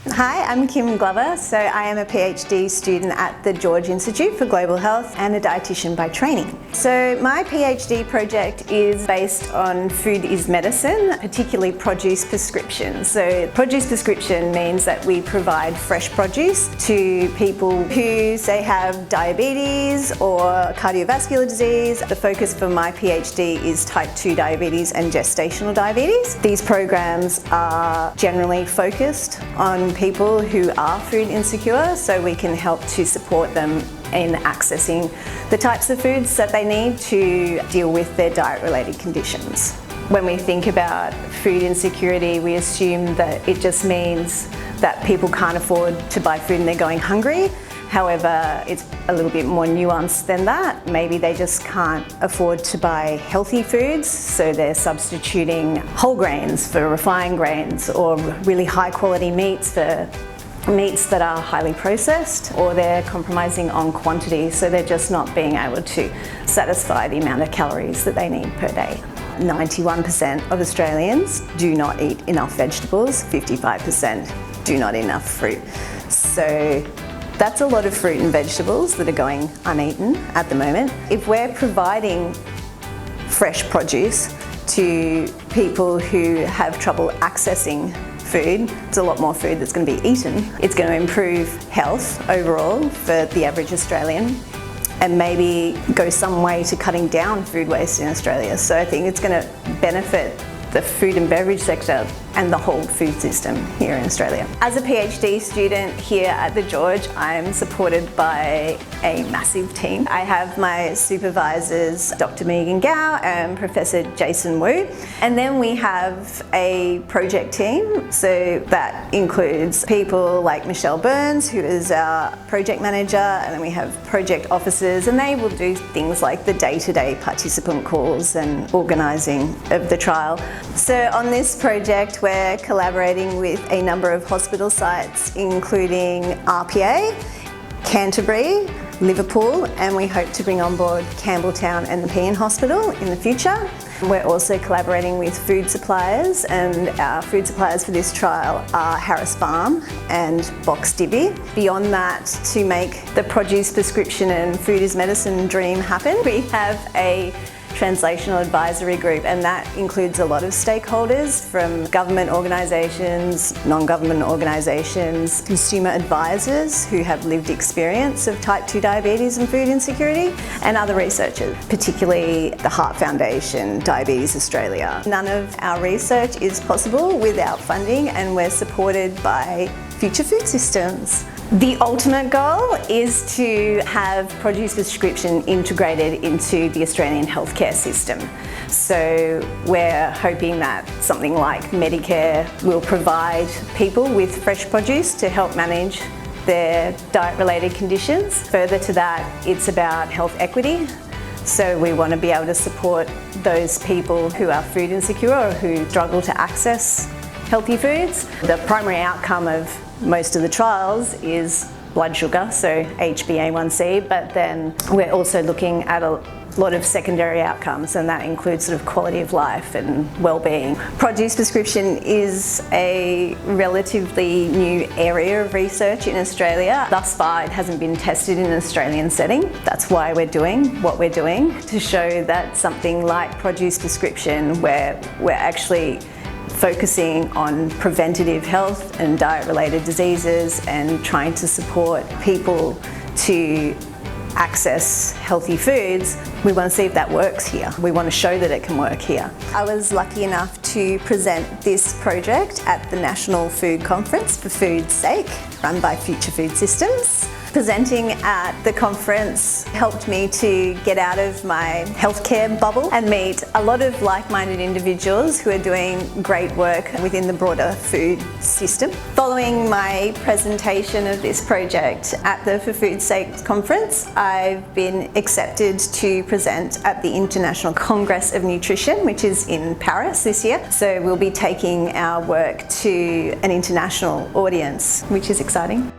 Hi, I'm Kim Glover. So I am a PhD student at the George Institute for Global Health and a dietitian by training. So my PhD project is based on food is medicine, particularly produce prescription. So produce prescription means that we provide fresh produce to people who say have diabetes or cardiovascular disease. The focus for my PhD is type 2 diabetes and gestational diabetes. These programs are generally focused on people who are food insecure, so we can help to support them in accessing the types of foods that they need to deal with their diet-related conditions. When we think about food insecurity, we assume that it just means that people can't afford to buy food and they're going hungry. However, it's a little bit more nuanced than that. Maybe they just can't afford to buy healthy foods, so they're substituting whole grains for refined grains, or really high quality meats for meats that are highly processed, or they're compromising on quantity, so they're just not being able to satisfy the amount of calories that they need per day. 91% of Australians do not eat enough vegetables, 55% do not eat enough fruit. So that's a lot of fruit and vegetables that are going uneaten at the moment. If we're providing fresh produce to people who have trouble accessing food, it's a lot more food that's going to be eaten. It's going to improve health overall for the average Australian, and maybe go some way to cutting down food waste in Australia. So I think it's going to benefit the food and beverage sector and the whole food system here in Australia. As a PhD student here at the George, I'm supported by a massive team. I have my supervisors, Dr. Megan Gao and Professor Jason Wu. And then we have a project team. So that includes people like Michelle Burns, who is our project manager, and then we have project officers, and they will do things like the day-to-day participant calls and organising of the trial. So on this project, we're collaborating with a number of hospital sites, including RPA, Canterbury, Liverpool, and we hope to bring on board Campbelltown and the Pean Hospital in the future. We're also collaborating with food suppliers, and our food suppliers for this trial are Harris Farm and Box Divvy. Beyond that, to make the produce prescription and food is medicine dream happen, we have a translational advisory group, and that includes a lot of stakeholders from government organisations, non-government organisations, consumer advisors who have lived experience of type 2 diabetes and food insecurity, and other researchers, particularly the Heart Foundation, Diabetes Australia. None of our research is possible without funding, and we're supported by Future Food Systems. The ultimate goal is to have produce prescription integrated into the Australian healthcare system. So we're hoping that something like Medicare will provide people with fresh produce to help manage their diet-related conditions. Further to that, it's about health equity. So we want to be able to support those people who are food insecure or who struggle to access healthy foods. The primary outcome of most of the trials is blood sugar, so HbA1c, but then we're also looking at a lot of secondary outcomes, and that includes sort of quality of life and well-being. Produce prescription is a relatively new area of research in Australia. Thus far, it hasn't been tested in an Australian setting. That's why we're doing what we're doing, to show that something like produce prescription, where we're actually focusing on preventative health and diet-related diseases and trying to support people to access healthy foods, we want to see if that works here. We want to show that it can work here. I was lucky enough to present this project at the National Food Conference for Food's Sake, run by Future Food Systems. Presenting at the conference helped me to get out of my healthcare bubble and meet a lot of like-minded individuals who are doing great work within the broader food system. Following my presentation of this project at the For Food's Sake conference, I've been accepted to present at the International Congress of Nutrition, which is in Paris this year. So we'll be taking our work to an international audience, which is exciting.